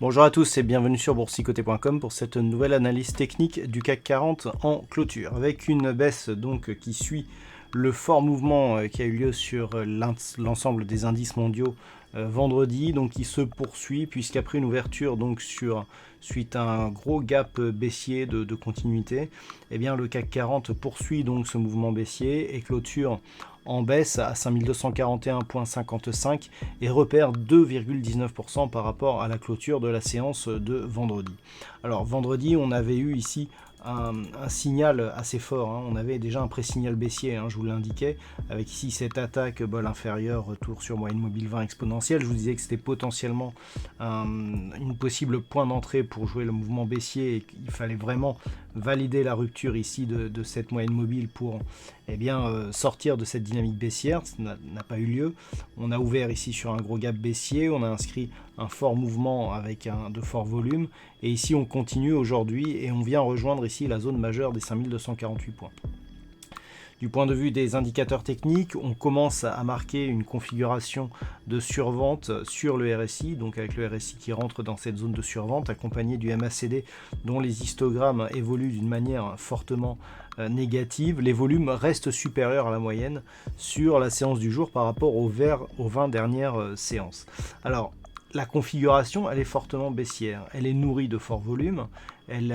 Bonjour à tous et bienvenue sur boursicoté.com pour cette nouvelle analyse technique du CAC 40 en clôture, avec une baisse donc qui suit le fort mouvement qui a eu lieu sur l'ensemble des indices mondiaux vendredi, donc qui se poursuit puisqu'après une ouverture donc suite à un gros gap baissier de continuité, eh bien le CAC 40 poursuit donc ce mouvement baissier et clôture en baisse à 5241,55 et repère 2,19% par rapport à la clôture de la séance de vendredi. Alors vendredi, on avait eu ici un signal assez fort, on avait déjà un pré-signal baissier, je vous l'indiquais, avec ici cette attaque bol inférieur, retour sur moyenne mobile 20 exponentielle. Je vous disais que c'était potentiellement une possible point d'entrée pour jouer le mouvement baissier et qu'il fallait vraiment valider la rupture ici de cette moyenne mobile pour sortir de cette dynamique baissière. Ça n'a pas eu lieu. On a ouvert ici sur un gros gap baissier, on a inscrit un fort mouvement avec de forts volumes et ici on continue aujourd'hui et on vient rejoindre ici la zone majeure des 5248 points. Du point de vue des indicateurs techniques, on commence à marquer une configuration de survente sur le RSI, donc avec le RSI qui rentre dans cette zone de survente, accompagné du MACD dont les histogrammes évoluent d'une manière fortement négative. Les volumes restent supérieurs à la moyenne sur la séance du jour par rapport aux 20 dernières séances. Alors, la configuration, elle est fortement baissière. Elle est nourrie de forts volumes. Elle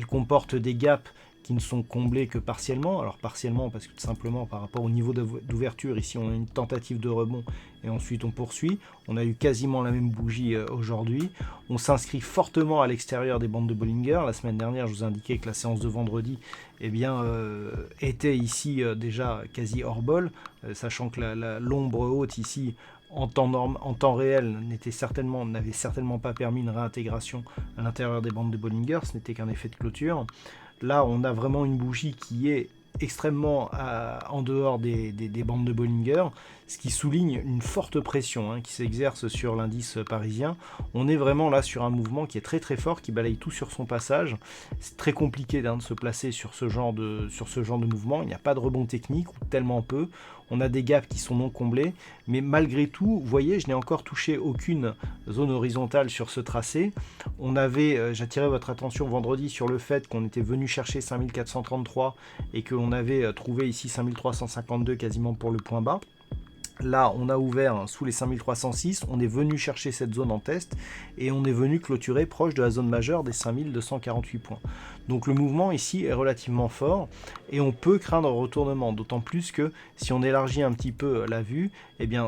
comporte des gaps qui ne sont comblés que partiellement. Alors partiellement parce que tout simplement par rapport au niveau d'ouverture, ici on a une tentative de rebond et ensuite on poursuit. On a eu quasiment la même bougie aujourd'hui. On s'inscrit fortement à l'extérieur des bandes de Bollinger. La semaine dernière, je vous indiquais que la séance de vendredi était ici déjà quasi hors bol, sachant que l'ombre haute ici en temps réel n'avait certainement pas permis une réintégration à l'intérieur des bandes de Bollinger, ce n'était qu'un effet de clôture. Là, on a vraiment une bougie qui est extrêmement en dehors des bandes de Bollinger, ce qui souligne une forte pression qui s'exerce sur l'indice parisien. On est vraiment là sur un mouvement qui est très très fort, qui balaye tout sur son passage. C'est très compliqué de se placer sur ce genre de mouvement. Il n'y a pas de rebond technique, ou tellement peu. On a des gaps qui sont non comblés, mais malgré tout, vous voyez, je n'ai encore touché aucune zone horizontale sur ce tracé. J'attirais votre attention vendredi sur le fait qu'on était venu chercher 5433 et que l'on avait trouvé ici 5352 quasiment pour le point bas. Là, on a ouvert sous les 5306, on est venu chercher cette zone en test et on est venu clôturer proche de la zone majeure des 5248 points. Donc le mouvement ici est relativement fort et on peut craindre un retournement, d'autant plus que si on élargit un petit peu la vue,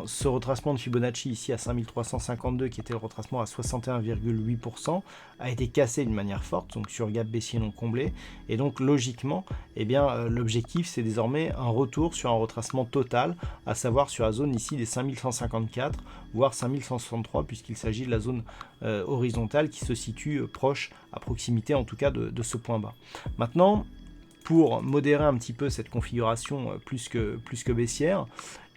ce retracement de Fibonacci ici à 5352 qui était le retracement à 61,8% a été cassé d'une manière forte, donc sur gap baissier non comblé, et donc logiquement, l'objectif c'est désormais un retour sur un retracement total, à savoir sur la zone ici des 5154 voire 5163 puisqu'il s'agit de la zone horizontale qui se situe à proximité en tout cas de ce point bas. Maintenant, pour modérer un petit peu cette configuration plus que baissière,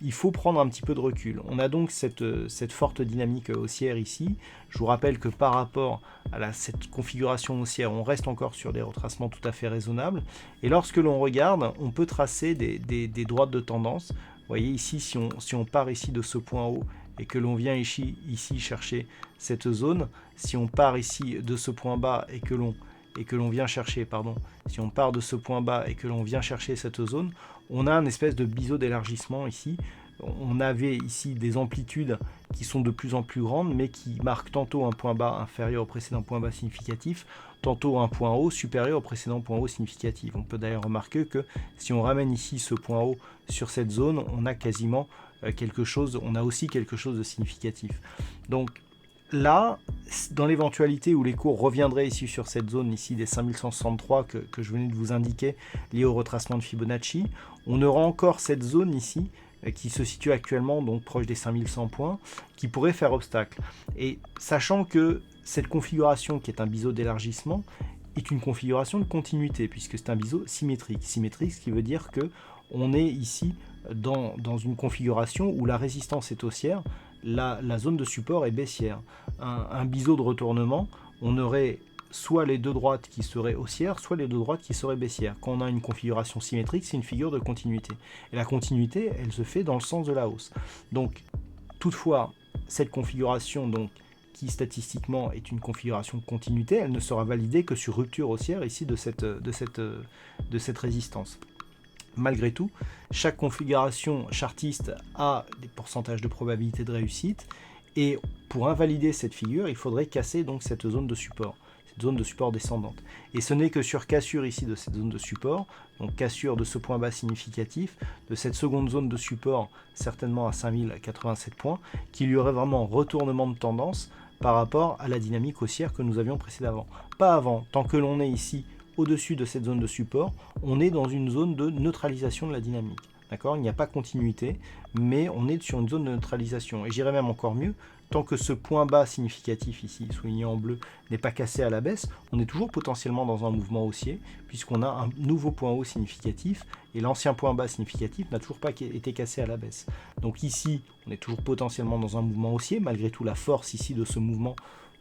il faut prendre un petit peu de recul. On a donc cette forte dynamique haussière ici. Je vous rappelle que par rapport à cette configuration haussière, on reste encore sur des retracements tout à fait raisonnables. Et lorsque l'on regarde, on peut tracer des droites de tendance. Vous voyez ici, si on part ici de ce point haut et que l'on vient ici chercher cette zone, si on part ici de ce point bas et que l'on vient chercher, si on part de ce point bas et que l'on vient chercher cette zone, on a une espèce de biseau d'élargissement ici. On avait ici des amplitudes qui sont de plus en plus grandes, mais qui marquent tantôt un point bas inférieur au précédent point bas significatif, tantôt un point haut supérieur au précédent point haut significatif. On peut d'ailleurs remarquer que si on ramène ici ce point haut sur cette zone, on a quasiment on a aussi quelque chose de significatif. Donc là, dans l'éventualité où les cours reviendraient ici sur cette zone ici des 5163 que je venais de vous indiquer, liée au retracement de Fibonacci, on aura encore cette zone ici qui se situe actuellement donc proche des 5100 points, qui pourrait faire obstacle. Et sachant que cette configuration qui est un biseau d'élargissement est une configuration de continuité, puisque c'est un biseau symétrique. Symétrique, ce qui veut dire que on est ici dans une configuration où la résistance est haussière, la zone de support est baissière. Un biseau de retournement, on aurait soit les deux droites qui seraient haussières, soit les deux droites qui seraient baissières. Quand on a une configuration symétrique, c'est une figure de continuité. Et la continuité, elle se fait dans le sens de la hausse. Donc, toutefois, cette configuration donc, qui statistiquement est une configuration de continuité, elle ne sera validée que sur rupture haussière ici de cette résistance. Malgré tout, chaque configuration chartiste a des pourcentages de probabilité de réussite, et pour invalider cette figure, il faudrait casser donc cette zone de support, cette zone de support descendante. Et ce n'est que sur cassure ici de cette zone de support, donc cassure de ce point bas significatif, de cette seconde zone de support, certainement à 5087 points, qu'il y aurait vraiment retournement de tendance par rapport à la dynamique haussière que nous avions précédemment. Pas avant, tant que l'on est ici au-dessus de cette zone de support, on est dans une zone de neutralisation de la dynamique. D'accord ? Il n'y a pas continuité, mais on est sur une zone de neutralisation. Et j'irais même encore mieux, tant que ce point bas significatif ici, souligné en bleu, n'est pas cassé à la baisse, on est toujours potentiellement dans un mouvement haussier, puisqu'on a un nouveau point haut significatif, et l'ancien point bas significatif n'a toujours pas été cassé à la baisse. Donc ici, on est toujours potentiellement dans un mouvement haussier, malgré tout la force ici de ce mouvement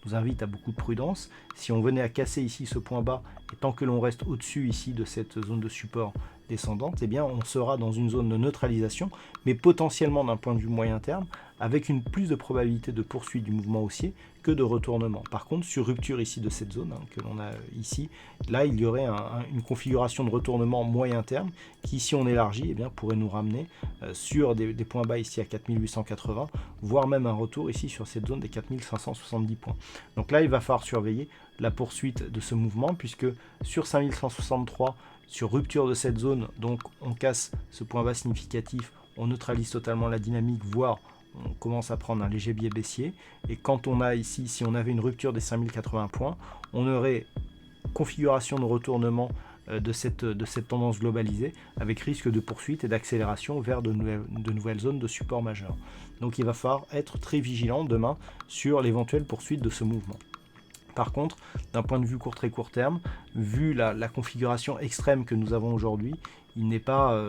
nous invite à beaucoup de prudence. Si on venait à casser ici ce point bas, et tant que l'on reste au-dessus ici de cette zone de support descendante, eh bien on sera dans une zone de neutralisation, mais potentiellement d'un point de vue moyen terme, avec une plus de probabilité de poursuite du mouvement haussier que de retournement. Par contre, sur rupture ici de cette zone que l'on a ici, là il y aurait une configuration de retournement moyen terme qui, si on élargit, eh bien, pourrait nous ramener sur des points bas ici à 4880, voire même un retour ici sur cette zone des 4570 points. Donc là, il va falloir surveiller la poursuite de ce mouvement, puisque sur 5163, sur rupture de cette zone, donc on casse ce point bas significatif, on neutralise totalement la dynamique, voire on commence à prendre un léger biais baissier. Et quand on a ici, si on avait une rupture des 5080 points, on aurait configuration de retournement de cette tendance globalisée, avec risque de poursuite et d'accélération vers de nouvelles zones de support majeures. Donc il va falloir être très vigilant demain sur l'éventuelle poursuite de ce mouvement. Par contre, d'un point de vue très court terme, vu la configuration extrême que nous avons aujourd'hui, il n'est pas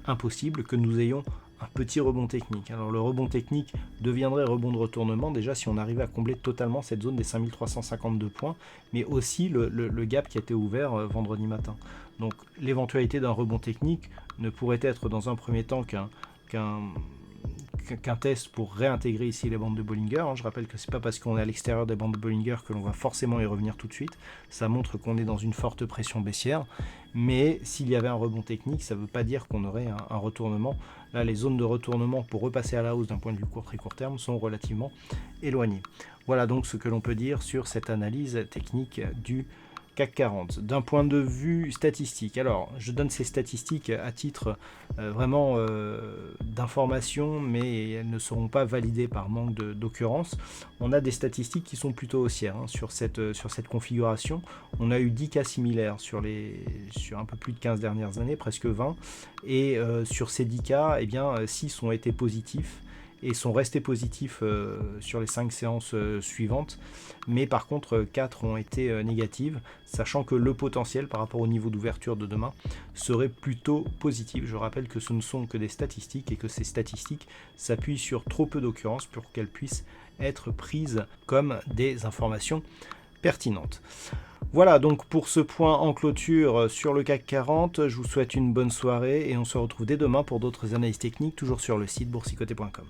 impossible que nous ayons un petit rebond technique. Alors le rebond technique deviendrait rebond de retournement déjà si on arrivait à combler totalement cette zone des 5352 points, mais aussi le gap qui a été ouvert vendredi matin. Donc l'éventualité d'un rebond technique ne pourrait être dans un premier temps qu'un test pour réintégrer ici les bandes de Bollinger. Je rappelle que c'est pas parce qu'on est à l'extérieur des bandes de Bollinger que l'on va forcément y revenir tout de suite. Ça montre qu'on est dans une forte pression baissière, mais s'il y avait un rebond technique, ça ne veut pas dire qu'on aurait un retournement. Là, les zones de retournement pour repasser à la hausse d'un point de vue très court terme sont relativement éloignées. Voilà donc ce que l'on peut dire sur cette analyse technique du CAC 40. D'un point de vue statistique, alors je donne ces statistiques à titre vraiment d'information, mais elles ne seront pas validées par manque d'occurrence. On a des statistiques qui sont plutôt haussières sur cette configuration. On a eu 10 cas similaires sur un peu plus de 15 dernières années, presque 20, et sur ces 10 cas, eh bien, 6 ont été positifs et sont restés positifs sur les 5 séances suivantes, mais par contre 4 ont été négatives, sachant que le potentiel par rapport au niveau d'ouverture de demain serait plutôt positif. Je rappelle que ce ne sont que des statistiques et que ces statistiques s'appuient sur trop peu d'occurrences pour qu'elles puissent être prises comme des informations pertinentes. Voilà donc pour ce point en clôture sur le CAC 40. Je vous souhaite une bonne soirée et on se retrouve dès demain pour d'autres analyses techniques, toujours sur le site boursicoté.com.